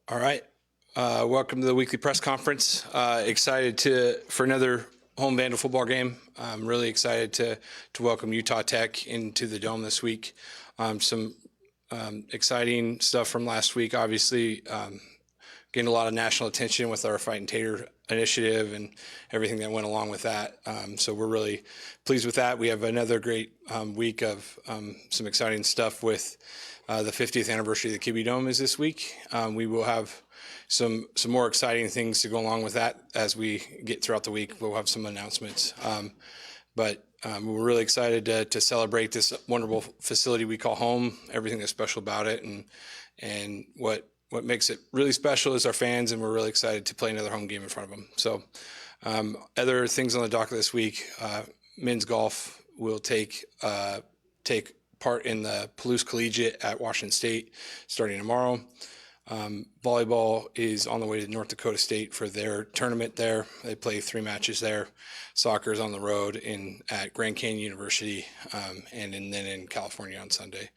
All right. Welcome to the weekly press conference. Excited for another home Vandal football game. I'm really excited to welcome Utah Tech into the Dome this week. Some exciting stuff from last week. Obviously, getting a lot of national attention with our Fighting Tater initiative and everything that went along with that. So we're really pleased with that. We have another great week of some exciting stuff with the 50th anniversary of the Kibbe Dome is this week. We will have some more exciting things to go along with that as we get throughout the week. We'll have some announcements. But we're really excited to celebrate this wonderful facility we call home, everything that's special about it, and what makes it really special is our fans, and we're really excited to play another home game in front of them. So other things on the docket this week, men's golf will take part in the Palouse Collegiate at Washington State starting tomorrow. Volleyball is on the way to North Dakota State for their tournament there. They play 3 matches there. Soccer is on the road at Grand Canyon University and then in California on Sunday.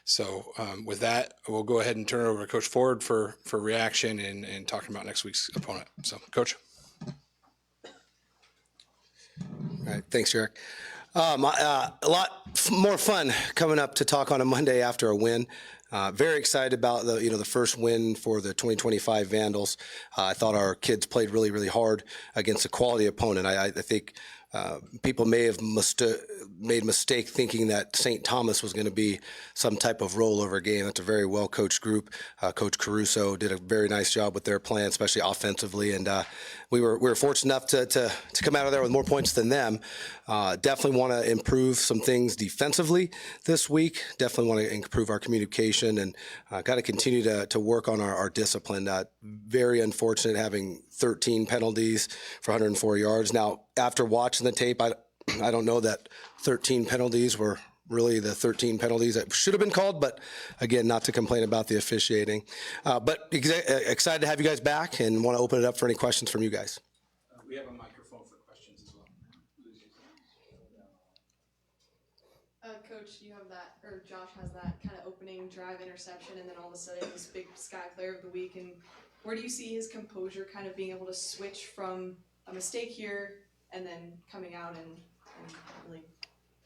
So with that, we'll go ahead and turn it over to Coach Ford for reaction and talking about next week's opponent. So, Coach. All right, thanks, Jarek. A lot more fun coming up to talk on a Monday after a win. Very excited about the first win for the 2025 Vandals. I thought our kids played really, really hard against a quality opponent. I think people may have made a mistake thinking that St. Thomas was going to be some type of rollover game. That's a very well-coached group. Coach Caruso did a very nice job with their plan, especially offensively, and we were fortunate enough to come out of there with more points than them. Definitely want to improve some things defensively this week. Definitely want to improve our communication and got to continue to work on our discipline. Very unfortunate having 13 penalties for 104 yards. Now, after watching the tape, I don't know that 13 penalties were really the 13 penalties that should have been called, but again, not to complain about the officiating. But excited to have you guys back and want to open it up for any questions from you guys. We have a microphone for questions as well. Coach, you have that, or Josh has that kind of opening drive interception, and then all of a sudden this big Sky Player of the Week. And where do you see his composure kind of being able to switch from a mistake here and then coming out and really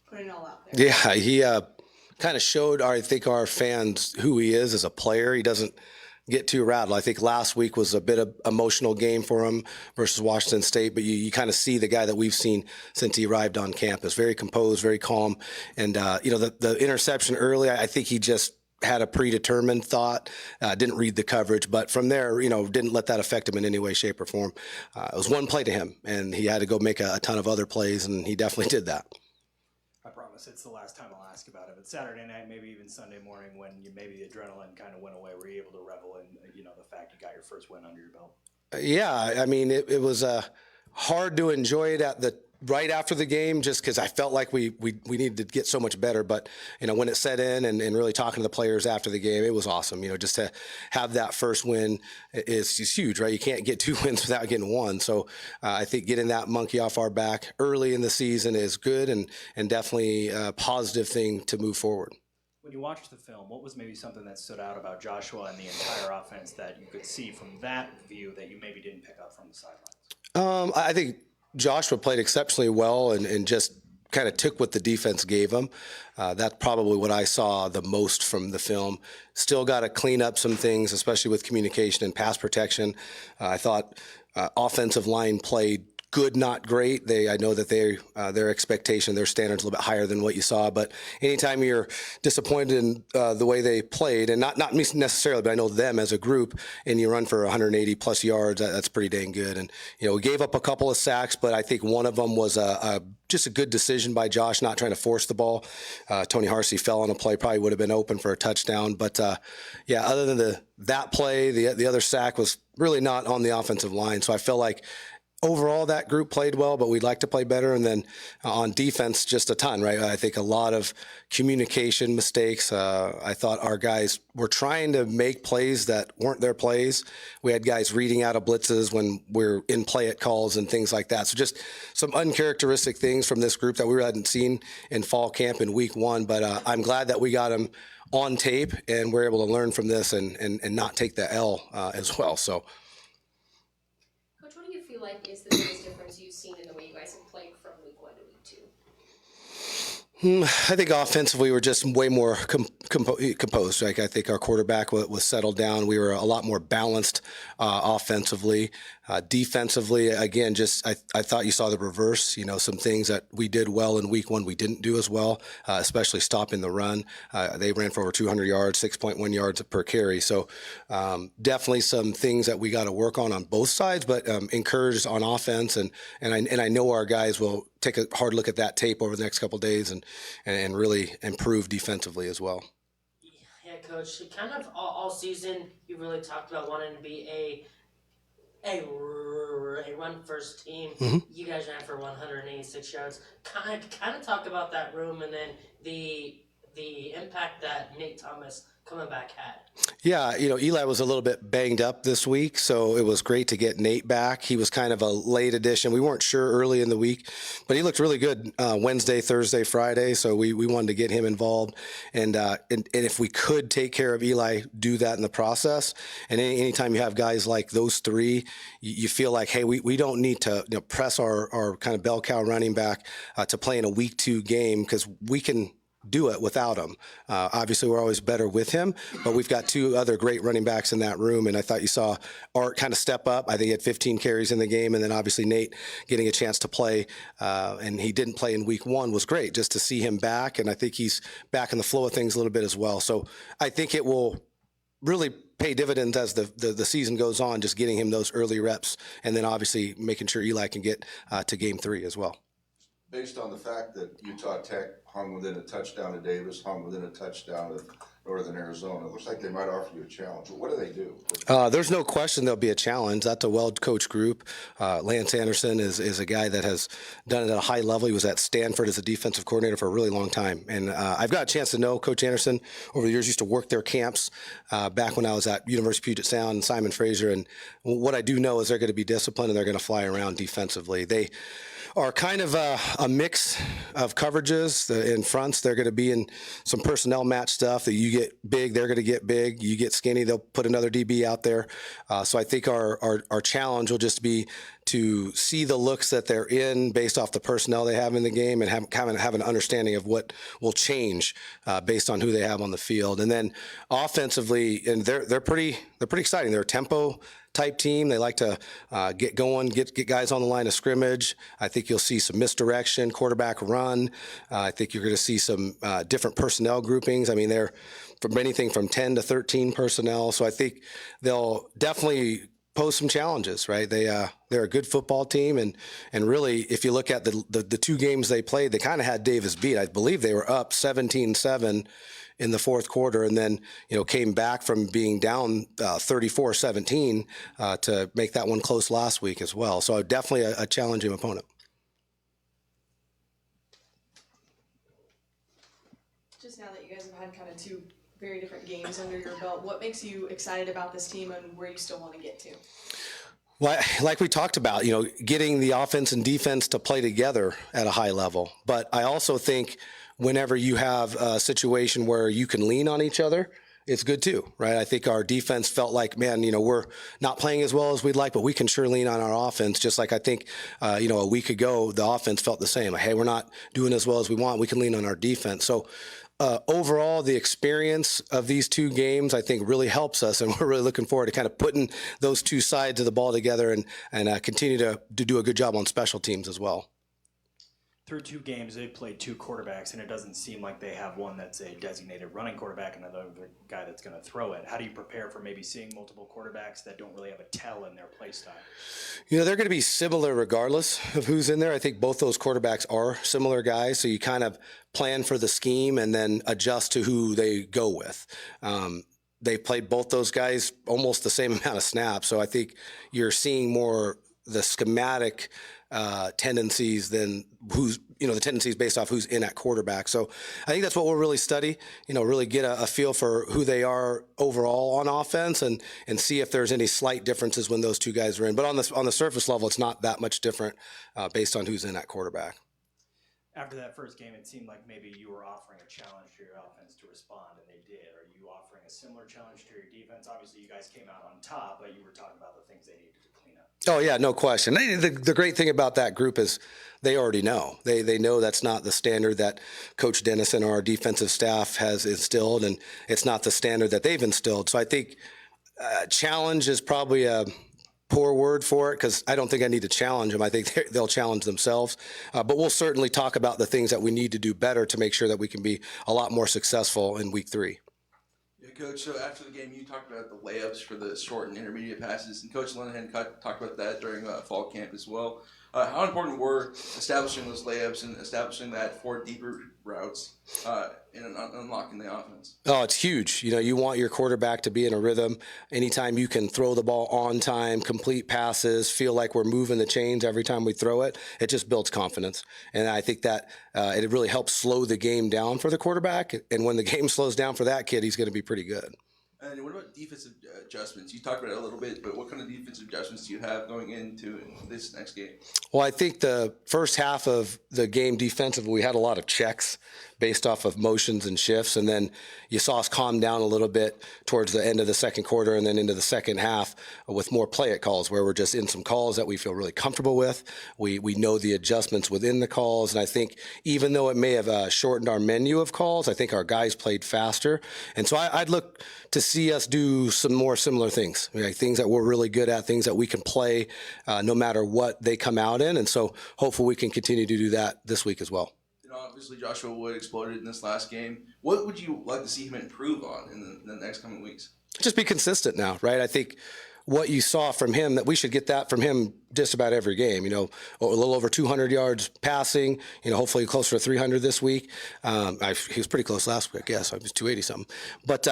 putting it all out there? Yeah, he kind of showed, I think, our fans who he is as a player. He doesn't get too rattled. I think last week was a bit of emotional game for him versus Washington State, but you kind of see the guy that we've seen since he arrived on campus. Very composed, very calm. And, the interception early, I think he just had a predetermined thought, didn't read the coverage, but from there, didn't let that affect him in any way, shape, or form. It was one play to him, and he had to go make a ton of other plays, and he definitely did that. I promise it's the last time I'll ask about it, but Saturday night, maybe even Sunday morning, when maybe the adrenaline kind of went away, were you able to revel in, the fact you got your first win under your belt? Yeah, I mean, it was hard to enjoy it right after the game, just because I felt like we needed to get so much better. But when it set in and really talking to the players after the game, it was awesome. Just to have that first win is huge, right? You can't get 2 wins without getting one. So I think getting that monkey off our back early in the season is good and definitely a positive thing to move forward. When you watched the film, what was maybe something that stood out about Joshua and the entire offense that you could see from that view that you maybe didn't pick up from the sidelines? I think Joshua played exceptionally well and just kind of took what the defense gave him. That's probably what I saw the most from the film. Still got to clean up some things, especially with communication and pass protection. I thought offensive line played good, not great. I know that their expectation, their standards a little bit higher than what you saw. But anytime you're disappointed in the way they played, and not me necessarily, but I know them as a group, and you run for 180 plus yards, that's pretty dang good. And we gave up a couple of sacks, but I think one of them was just a good decision by Josh, not trying to force the ball. Tony Harsey fell on a play, probably would have been open for a touchdown. But other than that play, the other sack was really not on the offensive line. So I feel like overall, that group played well, but we'd like to play better. And then on defense, just a ton, right? I think a lot of communication mistakes. I thought our guys were trying to make plays that weren't their plays. We had guys reading out of blitzes when we're in play at calls and things like that. So just some uncharacteristic things from this group that we hadn't seen in fall camp in week 1. But I'm glad that we got them on tape, and we're able to learn from this and not take the L as well. So. Coach, what do you feel like is the biggest difference you've seen in the way you guys have played from week 1 to week 2? I think offensively we're just way more composed. Like I think our quarterback was settled down. We were a lot more balanced offensively. Defensively, again, just I thought you saw the reverse. Some things that we did well in week 1 we didn't do as well, especially stopping the run. They ran for over 200 yards, 6.1 yards per carry. So definitely some things that we got to work on both sides, but encouraged on offense. And I know our guys will take a hard look at that tape over the next couple of days and really improve defensively as well. Yeah, Coach. Kind of all season, you really talked about wanting to be a run first team. Mm-hmm. You guys ran for 186 yards. Kind of talk about that room and then the impact that Nate Thomas coming back had. Yeah, Eli was a little bit banged up this week, so it was great to get Nate back. He was kind of a late addition. We weren't sure early in the week, but he looked really good Wednesday, Thursday, Friday, so we wanted to get him involved. And if we could take care of Eli, do that in the process. And anytime you have guys like those three, you feel like, hey, we don't need to press our kind of bell cow running back to play in a week 2 game because we can do it without him. Obviously, we're always better with him, but we've got 2 other great running backs in that room, and I thought you saw Art kind of step up. I think he had 15 carries in the game, and then obviously Nate getting a chance to play, and he didn't play in week 1 was great just to see him back, and I think he's back in the flow of things a little bit as well. So I think it will really pay dividends as the season goes on, just getting him those early reps, and then obviously making sure Eli can get to game 3 as well. Based on the fact that Utah Tech hung within a touchdown of Davis, hung within a touchdown of Northern Arizona, it looks like they might offer you a challenge. What do they do? There's no question there'll be a challenge. That's a well-coached group. Lance Anderson is a guy that has done it at a high level. He was at Stanford as a defensive coordinator for a really long time. And I've got a chance to know Coach Anderson over the years. Used to work their camps back when I was at University of Puget Sound and Simon Fraser. And what I do know is they're going to be disciplined and they're going to fly around defensively. They are kind of a mix of coverages in fronts. They're going to be in some personnel match stuff that you get big, they're going to get big. You get skinny, they'll put another DB out there. So I think our challenge will just be to see the looks that they're in based off the personnel they have in the game and have an understanding of what will change based on who they have on the field. And then offensively, and they're pretty exciting. They're a tempo type team. They like to get going, get guys on the line of scrimmage. I think you'll see some misdirection, quarterback run. I think you're going to see some different personnel groupings. I mean, they're from anything from 10 to 13 personnel. So I think they'll definitely pose some challenges, right? They're a good football team, and really, if you look at the 2 games they played, they kind of had Davis beat. I believe they were up 17-7 in the fourth quarter, and then came back from being down 34-17 to make that one close last week as well. So definitely a challenging opponent. Just now that you guys have had kind of 2 very different games under your belt, what makes you excited about this team and where you still want to get to? Well, like we talked about, getting the offense and defense to play together at a high level. But I also think whenever you have a situation where you can lean on each other, it's good too, right? I think our defense felt like, man, we're not playing as well as we'd like, but we can sure lean on our offense. Just like I think, a week ago, the offense felt the same. Hey, we're not doing as well as we want. We can lean on our defense. So overall, the experience of these 2 games, I think, really helps us, and we're really looking forward to kind of putting those 2 sides of the ball together and continue to do a good job on special teams as well. Through 2 games, they've played 2 quarterbacks, and it doesn't seem like they have one that's a designated running quarterback and another guy that's going to throw it. How do you prepare for maybe seeing multiple quarterbacks that don't really have a tell in their play style? They're going to be similar regardless of who's in there. I think both those quarterbacks are similar guys, so you kind of plan for the scheme and then adjust to who they go with. They played both those guys almost the same amount of snaps, so I think you're seeing more the schematic tendencies than the tendencies based off who's in at quarterback. So I think that's what we'll really study, really get a feel for who they are overall on offense and see if there's any slight differences when those 2 guys are in. But on the surface level, it's not that much different based on who's in at quarterback. After that first game, it seemed like maybe you were offering a challenge to your offense to respond, and they did. Are you offering a similar challenge to your defense? Obviously, you guys came out on top, but you were talking about the things they needed to clean up. Oh yeah, no question. The great thing about that group is they already know. They know that's not the standard that Coach Dennis and our defensive staff has instilled, and it's not the standard that they've instilled. So I think challenge is probably a poor word for it, because I don't think I need to challenge them. I think they'll challenge themselves. But we'll certainly talk about the things that we need to do better to make sure that we can be a lot more successful in week 3. Yeah, Coach, so after the game, you talked about the layups for the short and intermediate passes, and Coach Linehan talked about that during fall camp as well. How important were establishing those layups and establishing that for deeper routes and unlocking the offense? Oh, it's huge. You know, you want your quarterback to be in a rhythm. Anytime you can throw the ball on time, complete passes, feel like we're moving the chains every time we throw it, it just builds confidence. And I think that it really helps slow the game down for the quarterback. And when the game slows down for that kid, he's going to be pretty good. And what about defensive adjustments? You talked about it a little bit, but what kind of defensive adjustments do you have going into this next game? Well, I think the first half of the game defensively, we had a lot of checks based off of motions and shifts. And then you saw us calm down a little bit towards the end of the second quarter and then into the second half with more play it calls, where we're just in some calls that we feel really comfortable with. We know the adjustments within the calls. And I think even though it may have shortened our menu of calls, I think our guys played faster. And so I'd look to see us do some more similar things, things that we're really good at, things that we can play no matter what they come out in. And so hopefully we can continue to do that this week as well. Obviously, Joshua Wood exploded in this last game. What would you like to see him improve on in the next coming weeks? Just be consistent now, right? I think what you saw from him, that we should get that from him just about every game. A little over 200 yards passing, hopefully closer to 300 this week. He was pretty close last week, I guess. I was 280 something. But,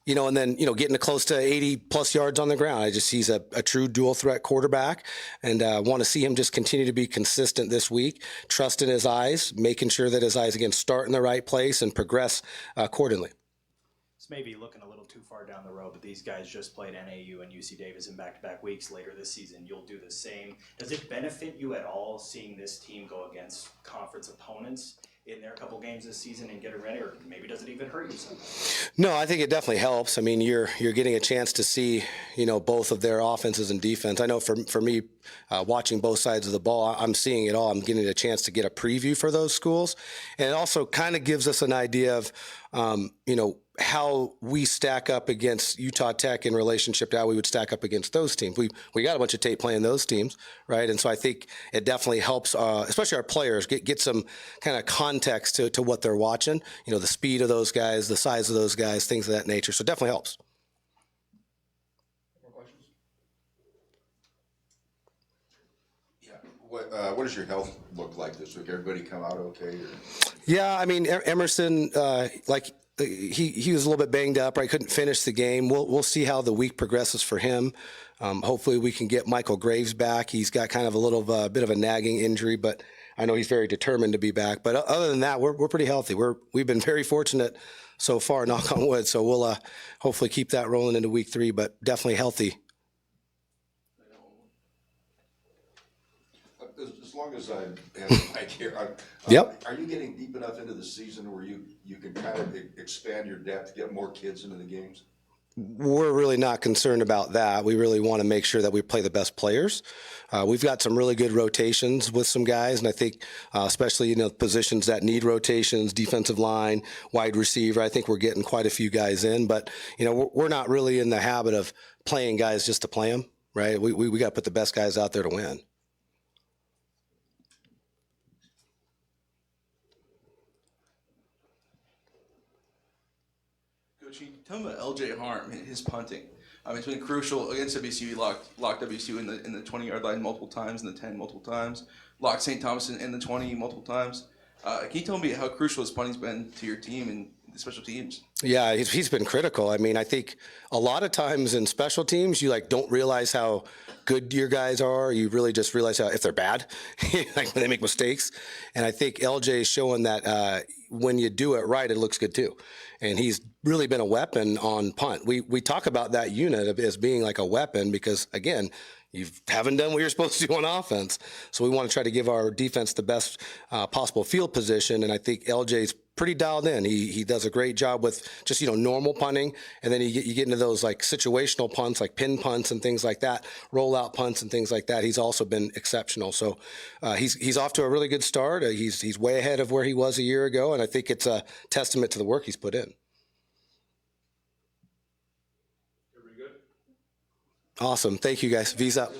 and then, getting to close to 80 plus yards on the ground. He's a true dual threat quarterback, and want to see him just continue to be consistent this week, trust in his eyes, making sure that his eyes, again, start in the right place and progress accordingly. This may be looking a little too far down the road, but these guys just played NAU and UC Davis in back-to-back weeks. Later this season, you'll do the same. Does it benefit you at all seeing this team go against conference opponents in their couple games this season and get it ready, or maybe does it even hurt you sometimes? No, I think it definitely helps. I mean, you're getting a chance to see, both of their offenses and defense. I know for me, watching both sides of the ball, I'm seeing it all. I'm getting a chance to get a preview for those schools. And it also kind of gives us an idea of, how we stack up against Utah Tech in relationship to how we would stack up against those teams. We got a bunch of tape playing those teams, right? And so I think it definitely helps, especially our players, get some kind of context to what they're watching. The speed of those guys, the size of those guys, things of that nature. So it definitely helps. More questions? Yeah. What does your health look like this week? Everybody come out okay? Or? Yeah, I mean, Emerson, he was a little bit banged up, right? Couldn't finish the game. We'll see how the week progresses for him. Hopefully we can get Michael Graves back. He's got kind of a little bit of a nagging injury, but I know he's very determined to be back. But other than that, we're pretty healthy. We've been very fortunate so far, knock on wood. So we'll hopefully keep that rolling into week 3, but definitely healthy. As long as I have the mic here, Yep. Are you getting deep enough into the season where you can kind of expand your depth, get more kids into the games? We're really not concerned about that. We really want to make sure that we play the best players. We've got some really good rotations with some guys, and I think especially positions that need rotations, defensive line, wide receiver. I think we're getting quite a few guys in, but we're not really in the habit of playing guys just to play them, right? We got to put the best guys out there to win. Tell me about LJ Harm, his punting. It's been crucial against WSU. He locked WSU in the 20-yard line multiple times, in the 10 multiple times. Locked St. Thomas in the 20 multiple times. Can you tell me how crucial his punting's been to your team and special teams. Yeah, he's been critical. I mean, I think a lot of times in special teams, you like don't realize how good your guys are. You really just realize how if they're bad, like when they make mistakes. And I think LJ is showing that when you do it right, it looks good too. And he's really been a weapon on punt. We talk about that unit as being like a weapon because again, you haven't done what you're supposed to do on offense. So we want to try to give our defense the best possible field position. And I think LJ's pretty dialed in. He does a great job with just, normal punting. And then you get into those like situational punts, like pin punts and things like that, rollout punts and things like that. He's also been exceptional. So he's off to a really good start. He's way ahead of where he was a year ago. And I think it's a testament to the work he's put in. Awesome. Thank you, guys. V's up.